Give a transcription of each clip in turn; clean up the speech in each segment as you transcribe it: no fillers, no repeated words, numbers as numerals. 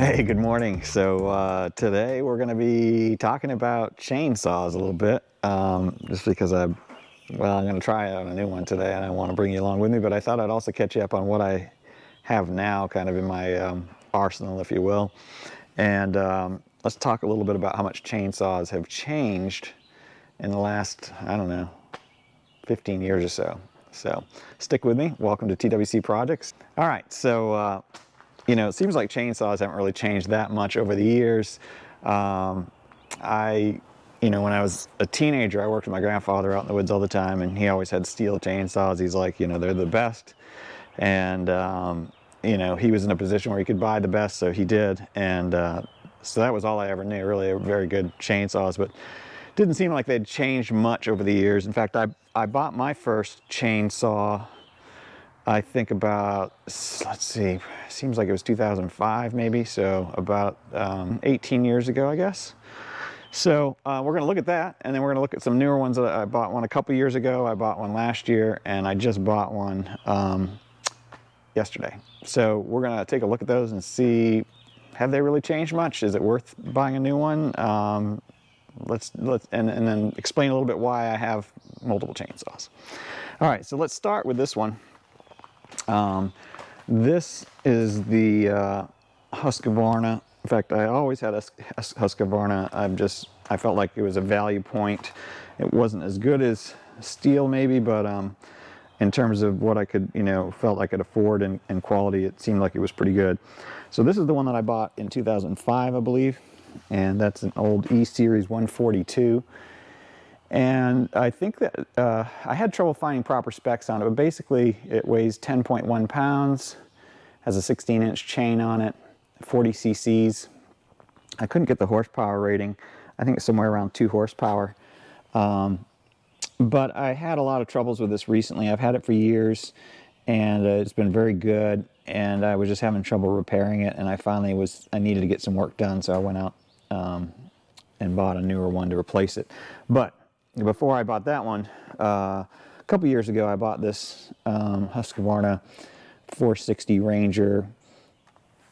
Hey, good morning. So today we're going to be talking about chainsaws a little bit, just because I'm going to try out a new one today and I want to bring you along with me, but I thought I'd also catch you up on what I have now kind of in my arsenal, if you will. And let's talk a little bit about how much chainsaws have changed in the last, I don't know, 15 years or so. So stick with me. Welcome to TWC Projects. All right, so you know, it seems like chainsaws haven't really changed that much over the years. When I was a teenager, I worked with my grandfather out in the woods all the time, and he always had Stihl chainsaws. He's like, you know, they're the best. And, you know, he was in a position where he could buy the best, so he did. And so that was all I ever knew, really, very good chainsaws. But it didn't seem like they'd changed much over the years. In fact, I bought my first chainsaw, I think about, let's see, seems like it was 2005 maybe, so about 18 years ago, I guess. So we're going to look at that, and then we're going to look at some newer ones. That I bought one a couple years ago, I bought one last year, and I just bought one yesterday. So we're going to take a look at those and see, have they really changed much? Is it worth buying a new one? Let's and then explain a little bit why I have multiple chainsaws. All right, so let's start with this one. This is the Husqvarna. In fact, I always had a Husqvarna. I felt like it was a value point. It wasn't as good as Stihl maybe, but in terms of what I could, felt I could afford and quality, it seemed like it was pretty good. So this is the one that I bought in 2005, I believe, and that's an old E-Series 142. And I think that I had trouble finding proper specs on it, but basically it weighs 10.1 pounds, has a 16-inch chain on it, 40 cc's. I couldn't get the horsepower rating. I think it's somewhere around 2 horsepower. But I had a lot of troubles with this recently. I've had it for years, and it's been very good, and I was just having trouble repairing it, and I needed to get some work done, so I went out and bought a newer one to replace it. But before I bought that one, a couple years ago, I bought this Husqvarna 460 Ranger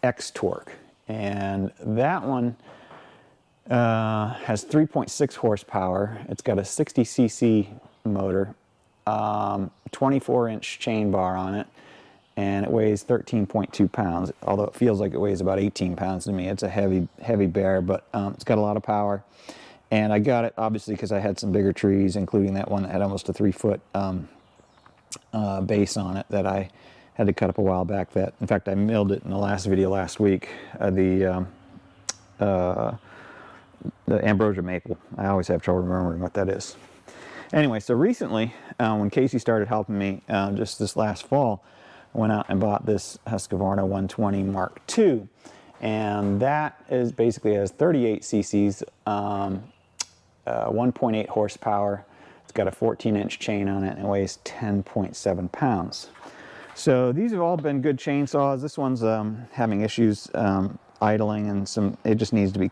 X Torque, and that one has 3.6 horsepower. It's got a 60 cc motor, 24-inch chain bar on it, and it weighs 13.2 pounds, although it feels like it weighs about 18 pounds to me. It's a heavy bear, but it's got a lot of power. And I got it, obviously, because I had some bigger trees, including that one that had almost a 3-foot base on it that I had to cut up a while back. In fact, I milled it in the last video last week, the ambrosia maple. I always have trouble remembering what that is. Anyway, so recently, when Casey started helping me, just this last fall, I went out and bought this Husqvarna 120 Mark II. And that is basically has 38 cc's, 1.8 horsepower. It's got a 14-inch chain on it and it weighs 10.7 pounds. So these have all been good chainsaws. This one's having issues idling, and it just needs to be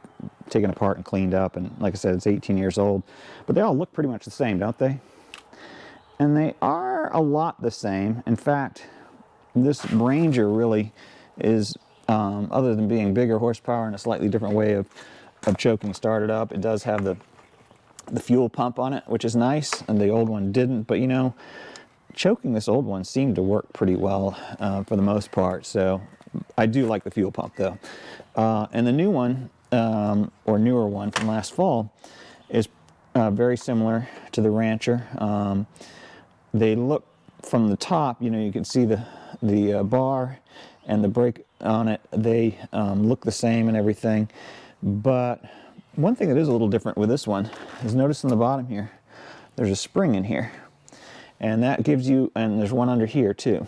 taken apart and cleaned up. And like I said, it's 18 years old. But they all look pretty much the same, don't they? And they are a lot the same. In fact, this Ranger really is, other than being bigger horsepower and a slightly different way of choking started up, it does have the fuel pump on it, which is nice, and the old one didn't. But choking this old one seemed to work pretty well for the most part. So I do like the fuel pump though. And the new one, or newer one from last fall, is very similar to the Rancher. They look from the top, you can see the bar and the brake on it. They look the same and everything. But one thing that is a little different with this one is, notice on the bottom here, there's a spring in here. And that gives you, and there's one under here too.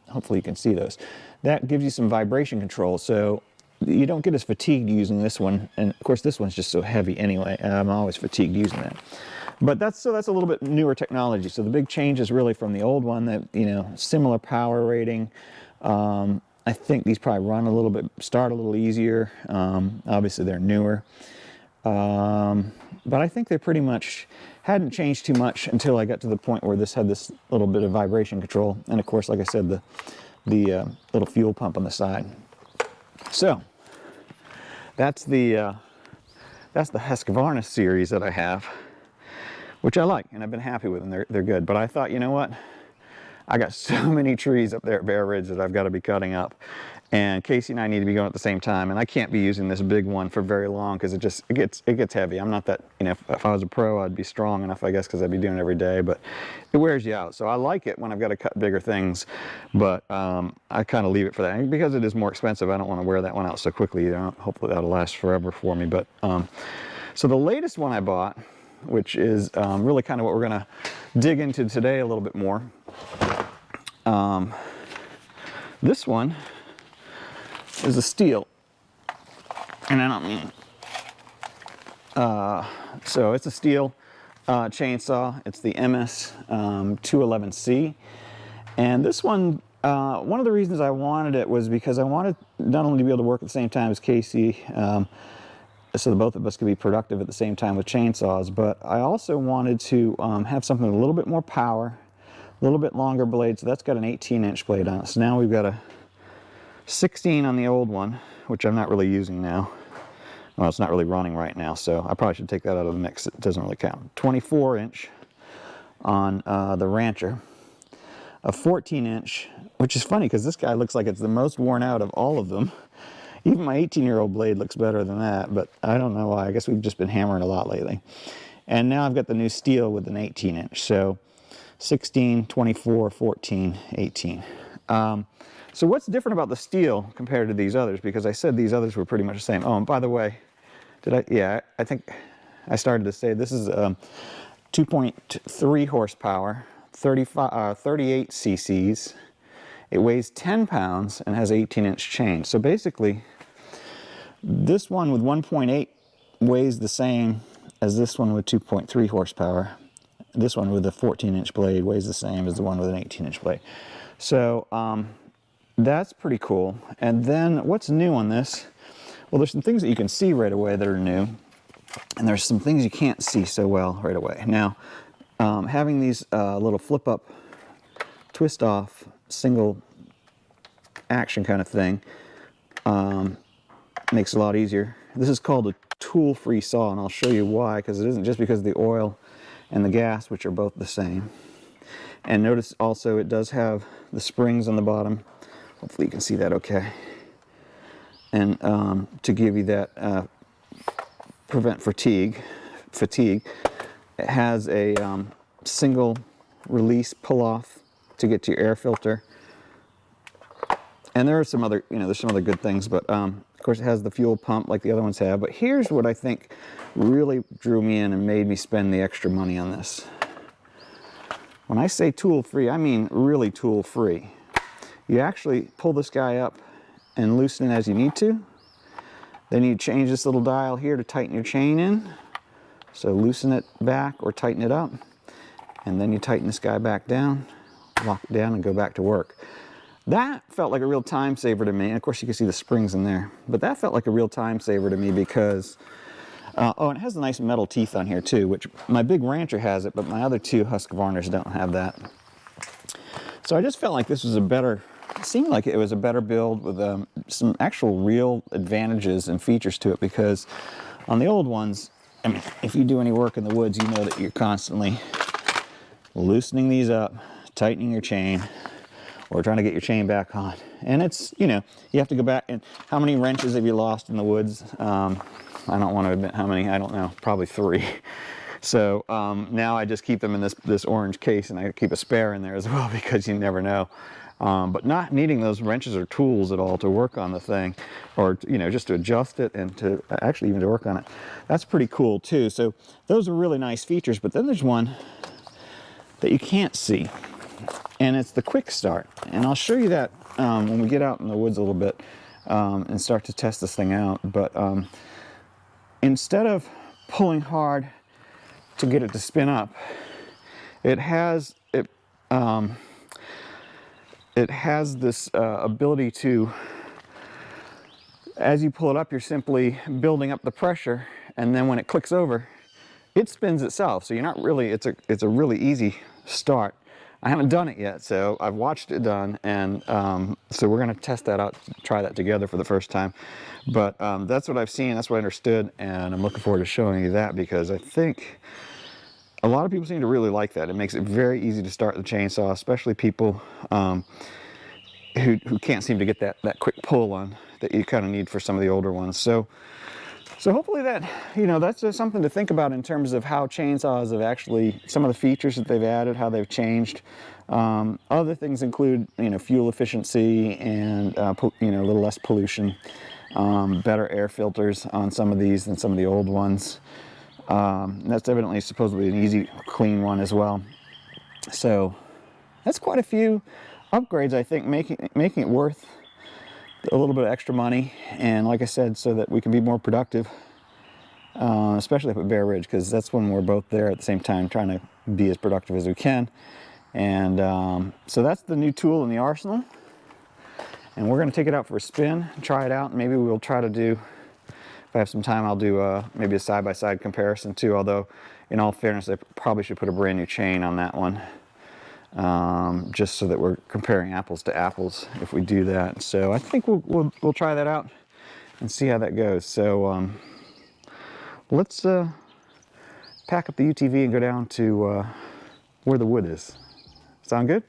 Hopefully you can see those. That gives you some vibration control, so you don't get as fatigued using this one. And of course this one's just so heavy anyway. I'm always fatigued using that. But that's a little bit newer technology. So the big change is really from the old one, that, similar power rating. I think these probably run a little bit, start a little easier. Obviously they're newer. But I think they pretty much hadn't changed too much until I got to the point where this had this little bit of vibration control. And of course, like I said, the little fuel pump on the side. So that's the Husqvarna series that I have, which I like, and I've been happy with them. They're good. But I thought, you know what? I got so many trees up there at Bear Ridge that I've got to be cutting up, and Casey and I need to be going at the same time, and I can't be using this big one for very long because it gets heavy. I'm not that, you know, if I was a pro, I'd be strong enough, I guess, because I'd be doing it every day, but it wears you out. So I like it when I've got to cut bigger things, but I kind of leave it for that. And because it is more expensive, I don't want to wear that one out so quickly. You know, hopefully that'll last forever for me. But so the latest one I bought, which is really kind of what we're going to dig into today a little bit more. This one is a Stihl, and I don't mean, so it's a Stihl chainsaw. It's the MS211C, and this one, one of the reasons I wanted it was because I wanted not only to be able to work at the same time as Casey, so both of us could be productive at the same time with chainsaws, but I also wanted to have something with a little bit more power, a little bit longer blade. So that's got an 18-inch blade on it. So now we've got a 16 on the old one, which I'm not really using now. Well, it's not really running right now, so I probably should take that out of the mix. It doesn't really count. 24-inch on the Rancher. A 14-inch, which is funny because this guy looks like it's the most worn out of all of them. Even my 18-year-old blade looks better than that, but I don't know why. I guess we've just been hammering a lot lately. And now I've got the new Stihl with an 18-inch. So 16, 24, 14, 18. So what's different about the Stihl compared to these others? Because I said these others were pretty much the same. Oh, and by the way, I think I started to say this is 2.3 horsepower, 38 cc's. It weighs 10 pounds and has 18-inch chain. So basically, this one with 1.8 weighs the same as this one with 2.3 horsepower. This one with a 14-inch blade weighs the same as the one with an 18-inch blade. So that's pretty cool. And then what's new on this? Well, there's some things that you can see right away that are new, and there's some things you can't see so well right away. Now, having these little flip-up, twist-off, single action kind of thing makes it a lot easier. This is called a tool-free saw, and I'll show you why, because it isn't just because of the oil and the gas, which are both the same. And notice also it does have the springs on the bottom. Hopefully you can see that okay. And to give you that prevent fatigue, it has a single release pull-off to get to your air filter. And there are some other, there's some other good things, but of course it has the fuel pump like the other ones have. But here's what I think really drew me in and made me spend the extra money on this. When I say tool-free, I mean really tool-free. You actually pull this guy up and loosen it as you need to. Then you change this little dial here to tighten your chain in. So loosen it back or tighten it up. And then you tighten this guy back down, lock it down, and go back to work. That felt like a real time saver to me. And of course you can see the springs in there. But that felt like a real time saver to me because, oh, and it has the nice metal teeth on here too, which my big Rancher has it, but my other two Husqvarnas don't have that. So I just felt like this was a better, it seemed like it was a better build with some actual real advantages and features to it, because on the old ones, I mean, if you do any work in the woods, you know that you're constantly loosening these up, tightening your chain, or trying to get your chain back on. And it's, you have to go back, and how many wrenches have you lost in the woods? I don't want to admit how many, I don't know, probably 3. So now I just keep them in this orange case, and I keep a spare in there as well because you never know. But not needing those wrenches or tools at all to work on the thing, or just to adjust it and to actually even to work on it, that's pretty cool too. So those are really nice features. But then there's one that you can't see, and it's the quick start. And I'll show you that when we get out in the woods a little bit and start to test this thing out. But instead of pulling hard to get it to spin up, it has this ability to, as you pull it up, you're simply building up the pressure, and then when it clicks over, it spins itself. So you're not really, it's a really easy start. I haven't done it yet, so I've watched it done, and so we're going to test that out, try that together for the first time. But that's what I've seen, that's what I understood, and I'm looking forward to showing you that, because I think a lot of people seem to really like that. It makes it very easy to start the chainsaw, especially people who can't seem to get that quick pull on that you kind of need for some of the older ones. So hopefully that, that's just something to think about in terms of how chainsaws have actually, some of the features that they've added, how they've changed. Other things include, fuel efficiency and, a little less pollution, better air filters on some of these than some of the old ones. That's evidently supposedly an easy, clean one as well. So that's quite a few upgrades, I think, making it worth a little bit of extra money, and like I said, so that we can be more productive, especially up at Bear Ridge, because that's when we're both there at the same time trying to be as productive as we can. And so that's the new tool in the arsenal, and we're going to take it out for a spin, try it out, and maybe we'll try to do, if I have some time, I'll do maybe a side-by-side comparison too, although in all fairness I probably should put a brand new chain on that one. Just so that we're comparing apples to apples if we do that. So I think we'll try that out and see how that goes. So let's pack up the UTV and go down to where the wood is. Sound good?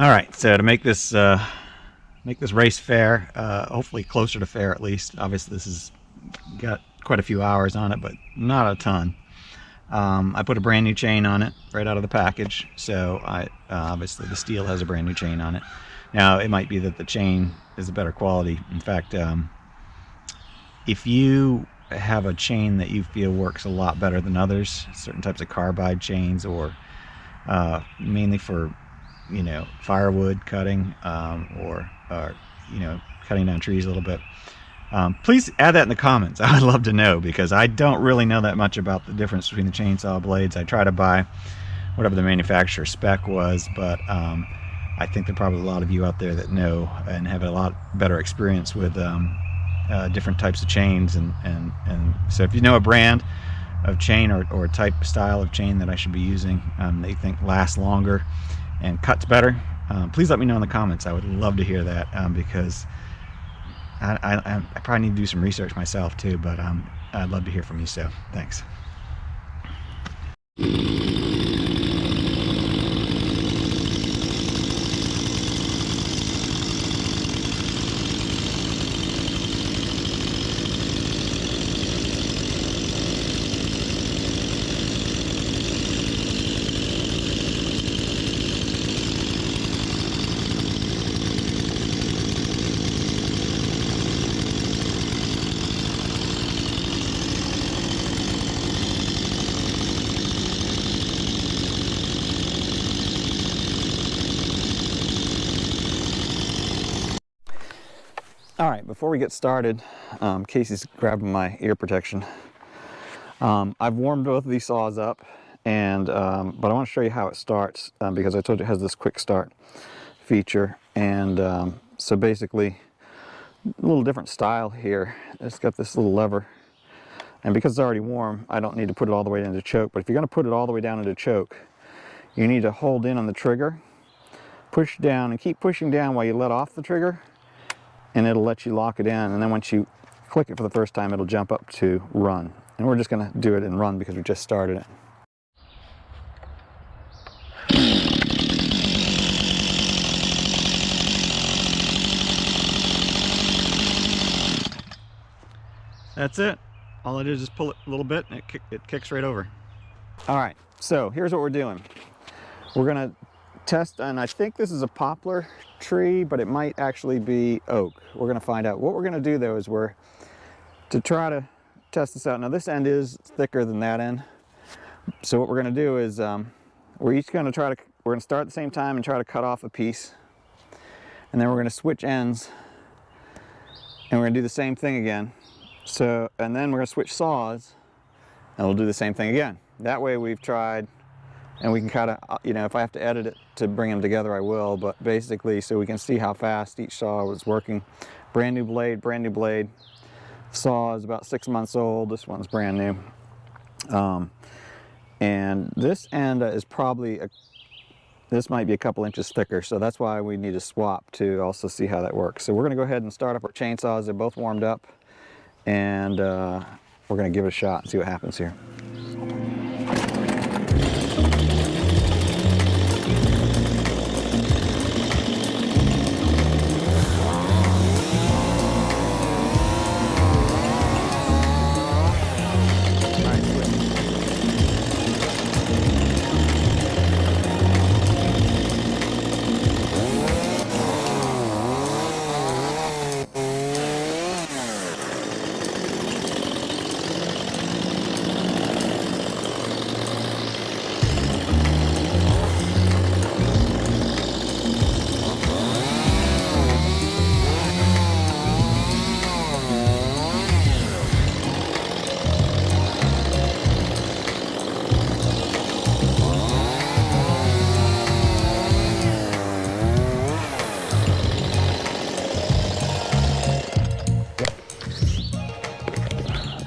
All right, so to make this race fair, hopefully closer to fair at least. Obviously this has got quite a few hours on it, but not a ton. I put a brand new chain on it right out of the package, so obviously the Stihl has a brand new chain on it. Now it might be that the chain is a better quality. In fact, if you have a chain that you feel works a lot better than others, certain types of carbide chains, or mainly for firewood cutting, or cutting down trees a little bit, please add that in the comments. I would love to know, because I don't really know that much about the difference between the chainsaw blades. I try to buy whatever the manufacturer spec was, but I think there are probably a lot of you out there that know and have a lot better experience with different types of chains, and so if you know a brand of chain or type style of chain that I should be using, that you think lasts longer and cuts better, please let me know in the comments. I would love to hear that, because I probably need to do some research myself too, but I'd love to hear from you, so thanks. All right, before we get started, Casey's grabbing my ear protection. I've warmed both of these saws up, and but I want to show you how it starts, because I told you it has this quick start feature, and so basically a little different style here. It's got this little lever, and because it's already warm, I don't need to put it all the way into choke. But if you're going to put it all the way down into choke, you need to hold in on the trigger, push down, and keep pushing down while you let off the trigger, and it'll let you lock it in. And then once you click it for the first time, it'll jump up to run. And we're just going to do it in run because we just started it. That's it. All it is pull it a little bit and it kicks right over. All right, so here's what we're doing. We're gonna test, and I think this is a poplar tree, but it might actually be oak. We're gonna find out. What we're gonna do though is to try to test this out. Now this end is thicker than that end. So what we're gonna do is we're each gonna we're gonna start at the same time and try to cut off a piece. And then we're gonna switch ends and we're gonna do the same thing again. So, and then we're gonna switch saws and we'll do the same thing again. That way we've tried, and we can kind of, you know, if I have to edit it to bring them together, I will, but basically so we can see how fast each saw was working. Brand new blade, brand new blade. Saw is about 6 months old. This one's brand new. And this end is probably, this might be a couple inches thicker, so that's why we need to swap to also see how that works. So we're gonna go ahead and start up our chainsaws. They're both warmed up, and we're gonna give it a shot and see what happens here.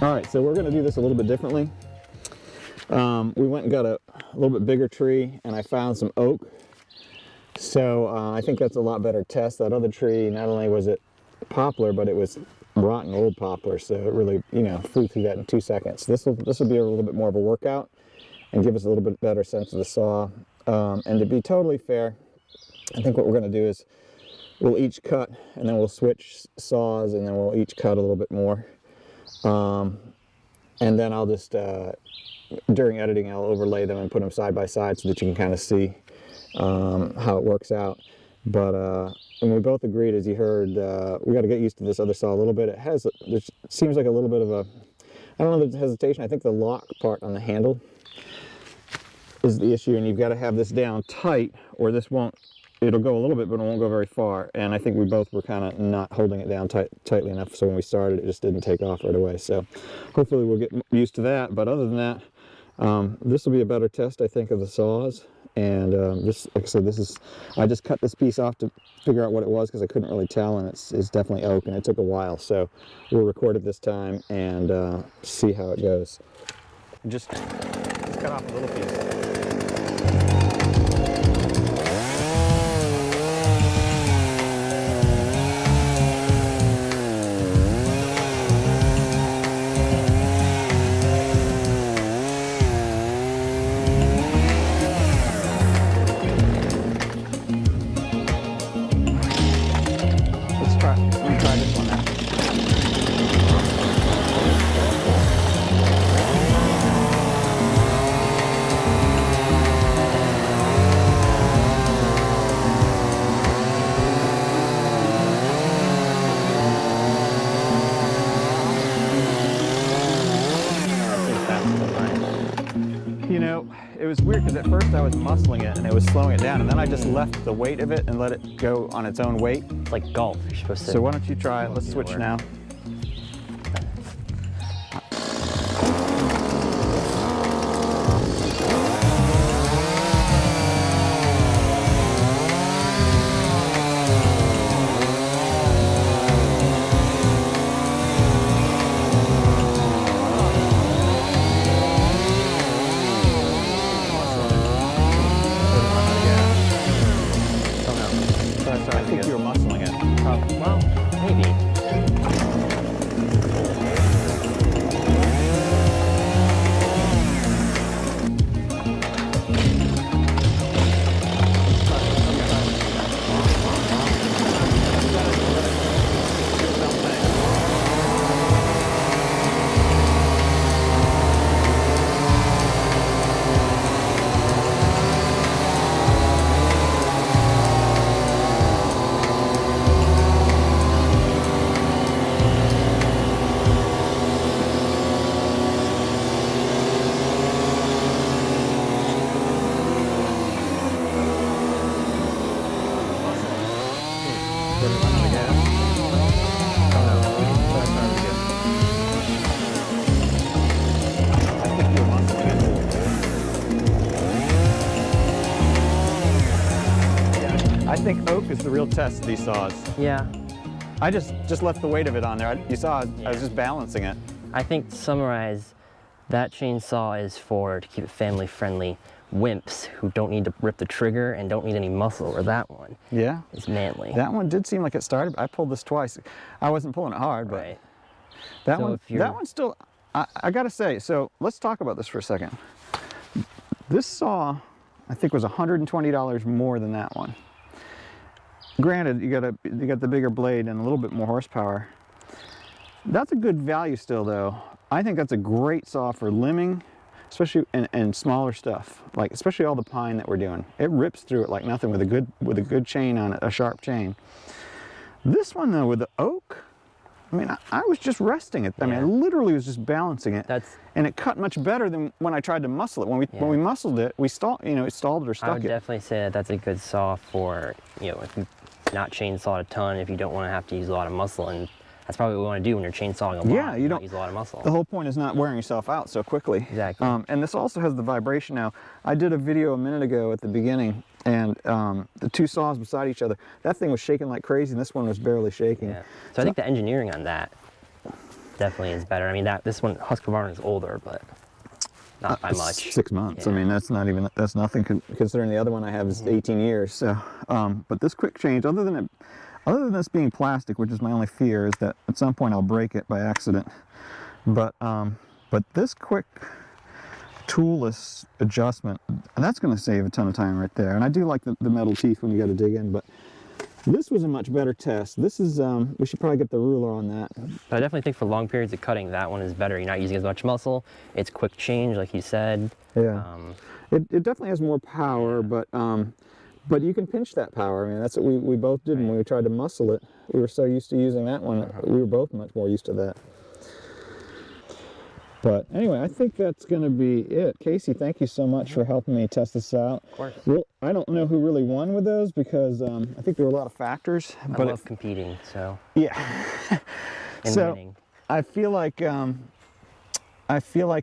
All right, so we're gonna do this a little bit differently. We went and got a little bit bigger tree, and I found some oak. So I think that's a lot better test. That other tree, not only was it poplar, but it was rotten old poplar, so it really, you know, flew through that in 2 seconds. This will be a little bit more of a workout and give us a little bit better sense of the saw. And to be totally fair, I think what we're gonna do is we'll each cut, and then we'll switch saws, and then we'll each cut a little bit more. And then I'll just, during editing, I'll overlay them and put them side by side so that you can kind of see how it works out. But and we both agreed, as you heard, we got to get used to this other saw a little bit. It seems like a little bit of a, I don't know if there's hesitation. I think the lock part on the handle is the issue, and you've got to have this down tight, or this won't. It'll go a little bit, but it won't go very far. And I think we both were kind of not holding it down tightly enough, so when we started, it just didn't take off right away. So hopefully we'll get used to that. But other than that, this will be a better test, I think, of the saws. And this, like I said, I just cut this piece off to figure out what it was because I couldn't really tell, and it's definitely oak, and it took a while. So we'll record it this time and see how it goes. Just cut off a little piece. You know, it was weird because at first I was muscling it and it was slowing it down, and then I just left the weight of it and let it go on its own weight. It's like golf. You're supposed to. So why don't you try it? Let's switch now. Well, maybe. the real test of these saws. Yeah. I just left the weight of it on there. You saw I was just balancing it. I think to summarize, that chainsaw is for, to keep it family friendly, wimps who don't need to rip the trigger and don't need any muscle, or that one is manly. That one did seem like it started. I pulled this twice. I wasn't pulling it hard, but Right. that So one still, I gotta say, so let's talk about this for a second. This saw, I think, was $120 more than that one. Granted, you got the bigger blade and a little bit more horsepower. That's a good value still, though. I think that's a great saw for limbing, especially and smaller stuff, like especially all the pine that we're doing. It rips through it like nothing with a good chain on it, a sharp chain. This one though, with the oak, I mean, I was just resting it. I mean, I literally was just balancing it. And it cut much better than when I tried to muscle it. When we muscled it, we stalled, it stalled or stuck it. I would definitely say that that's a good saw for, if you not chainsaw a ton, if you don't want to have to use a lot of muscle, and that's probably what we want to do when you're chainsawing a lot. Yeah, you don't use a lot of muscle. The whole point is not wearing yourself out so quickly. Exactly. And this also has the vibration now. I did a video a minute ago at the beginning, and the two saws beside each other, that thing was shaking like crazy, and this one was barely shaking. Yeah. So I think the engineering on that definitely is better. I mean, this one, Husqvarna, is older, but not by much. 6 months. Yeah. I mean, that's nothing considering the other one I have is 18 years. So, but this quick change, other than this being plastic, which is my only fear, is that at some point I'll break it by accident. But this quick toolless adjustment, and that's going to save a ton of time right there. And I do like the metal teeth when you got to dig in, but this was a much better test. This is, we should probably get the ruler on that. But I definitely think for long periods of cutting, that one is better. You're not using as much muscle. It's quick change, like you said. Yeah. It definitely has more power, but you can pinch that power. I mean, that's what we both did when we tried to muscle it. We were so used to using that one. We were both much more used to that. But anyway, I think that's going to be it. Casey, thank you so much for helping me test this out. Of course. Well, I don't know who really won with those because I think there were a lot of factors. I love competing, so. Yeah. And so winning. I feel like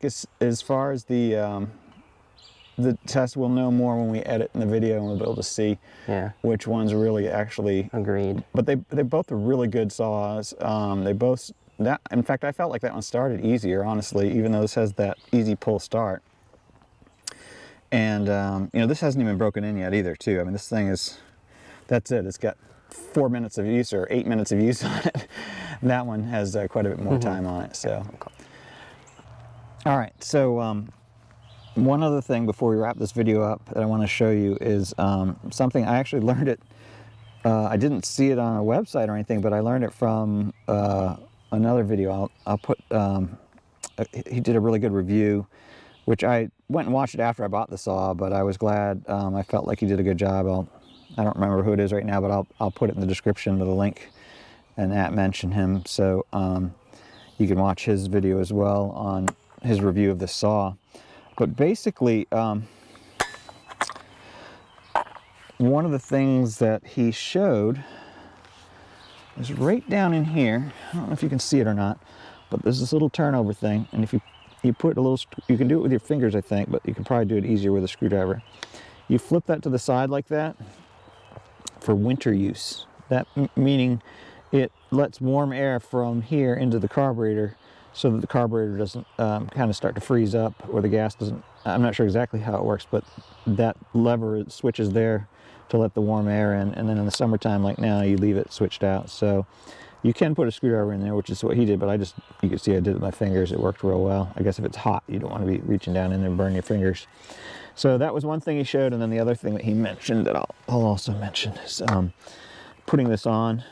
as far as the test, we'll know more when we edit in the video, and we'll be able to see which ones really actually. Agreed. But they both are really good saws. They both. In fact, I felt like that one started easier, honestly, even though this has that easy pull start. And, this hasn't even broken in yet either, too. I mean, this thing is, that's it. It's got 4 minutes of use or 8 minutes of use on it. That one has quite a bit more time on it, so. All right, so one other thing before we wrap this video up that I want to show you is something I actually learned it. I didn't see it on a website or anything, but I learned it from another video. I'll put, he did a really good review, which I went and watched it after I bought the saw, but I was glad. I felt like he did a good job. I don't remember who it is right now, but I'll put it in the description with a link and mention him, so you can watch his video as well on his review of the saw. But basically, one of the things that he showed is right down in here. I don't know if you can see it or not, but there's this little turnover thing, and if you put a little, you can do it with your fingers, I think, but you can probably do it easier with a screwdriver. You flip that to the side like that for winter use. That meaning it lets warm air from here into the carburetor so that the carburetor doesn't kind of start to freeze up, or the gas doesn't. I'm not sure exactly how it works, but that lever switches there to let the warm air in, and then in the summertime, like now, you leave it switched out. So you can put a screwdriver in there, which is what he did, but you can see I did it with my fingers. It worked real well. I guess if it's hot, you don't want to be reaching down in there and burn your fingers. So that was one thing he showed, and then the other thing that he mentioned that I'll also mention is putting this on.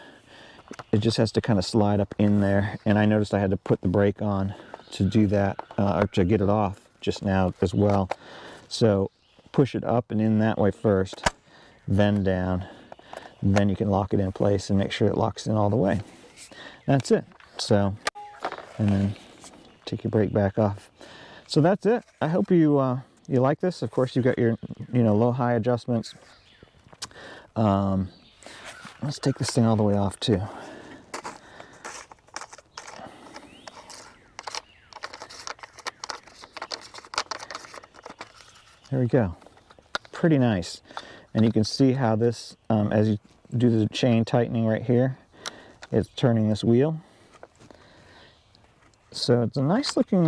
It just has to kind of slide up in there, and I noticed I had to put the brake on to do that, or to get it off just now as well. So push it up and in that way first, then down, then you can lock it in place and make sure it locks in all the way. That's it. So, and then take your brake back off. So that's it. I hope you you like this. Of course, you've got your low-high adjustments. Let's take this thing all the way off too. There we go. Pretty nice. And you can see how this, as you do the chain tightening right here. It's turning this wheel. So it's a nice looking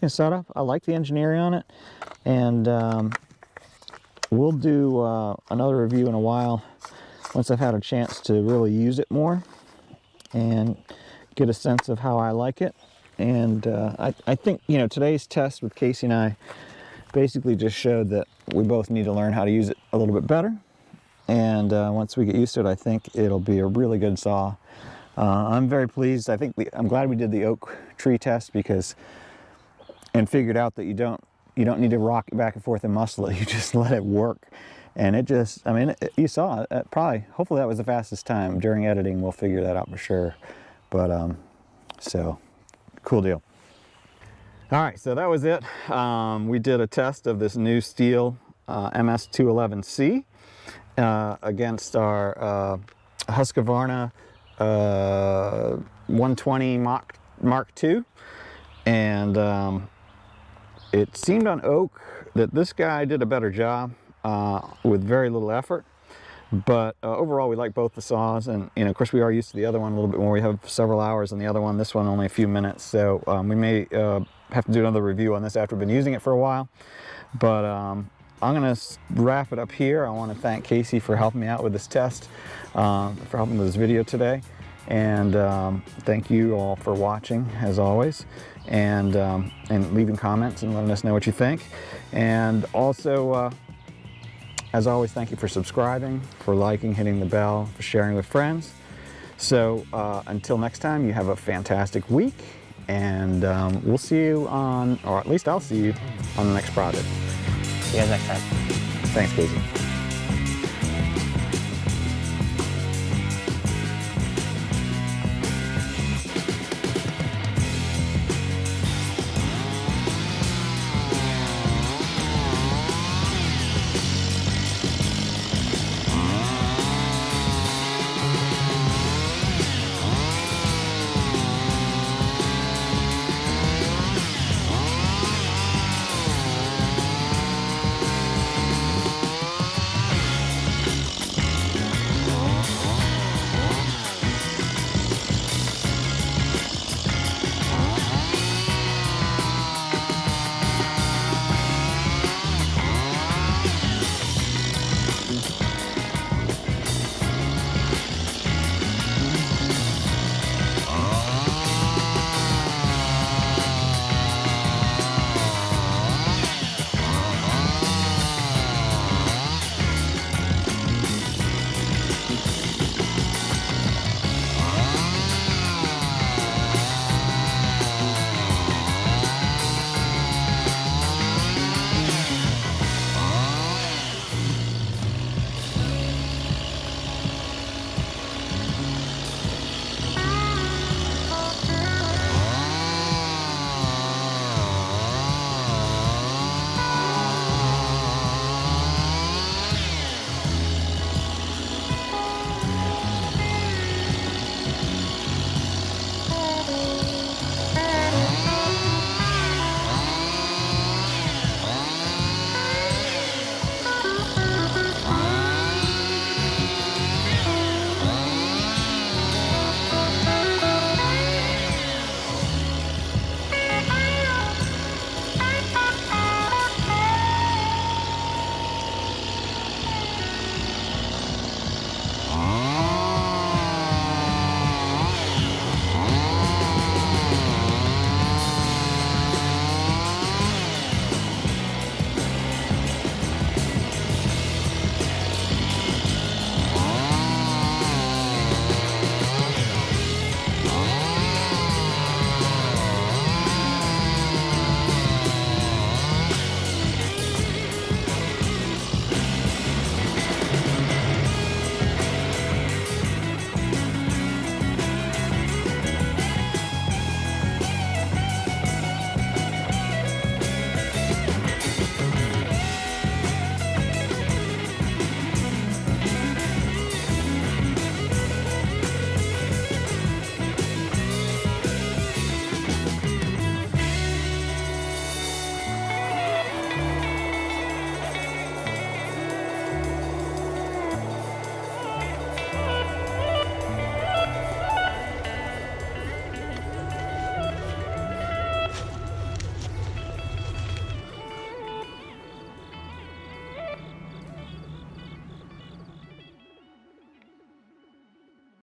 setup. I like the engineering on it, and we'll do another review in a while once I've had a chance to really use it more and get a sense of how I like it. And I think, you know, today's test with Casey and I basically just showed that we both need to learn how to use it a little bit better. And once we get used to it, I think it'll be a really good saw. I'm very pleased. I'm glad we did the oak tree test and figured out that you don't need to rock it back and forth and muscle it. You just let it work. And it just, I mean, you saw it. Hopefully that was the fastest time. During editing, we'll figure that out for sure. But, so, cool deal. All right, so that was it. We did a test of this new Stihl MS211C against our Husqvarna 120 Mark II, and it seemed on oak that this guy did a better job with very little effort. But overall, we like both the saws, and you know, of course, we are used to the other one a little bit more. We have several hours on the other one. This one only a few minutes, so we may have to do another review on this after we've been using it for a while. But I'm gonna wrap it up here. I want to thank Casey for helping me out with this test, for helping with this video today, and thank you all for watching as always, and leaving comments and letting us know what you think. And also, as always, thank you for subscribing, for liking, hitting the bell, for sharing with friends. So until next time, you have a fantastic week, and we'll see you on, or at least I'll see you on the next project. See you guys next time. Thanks, Casey.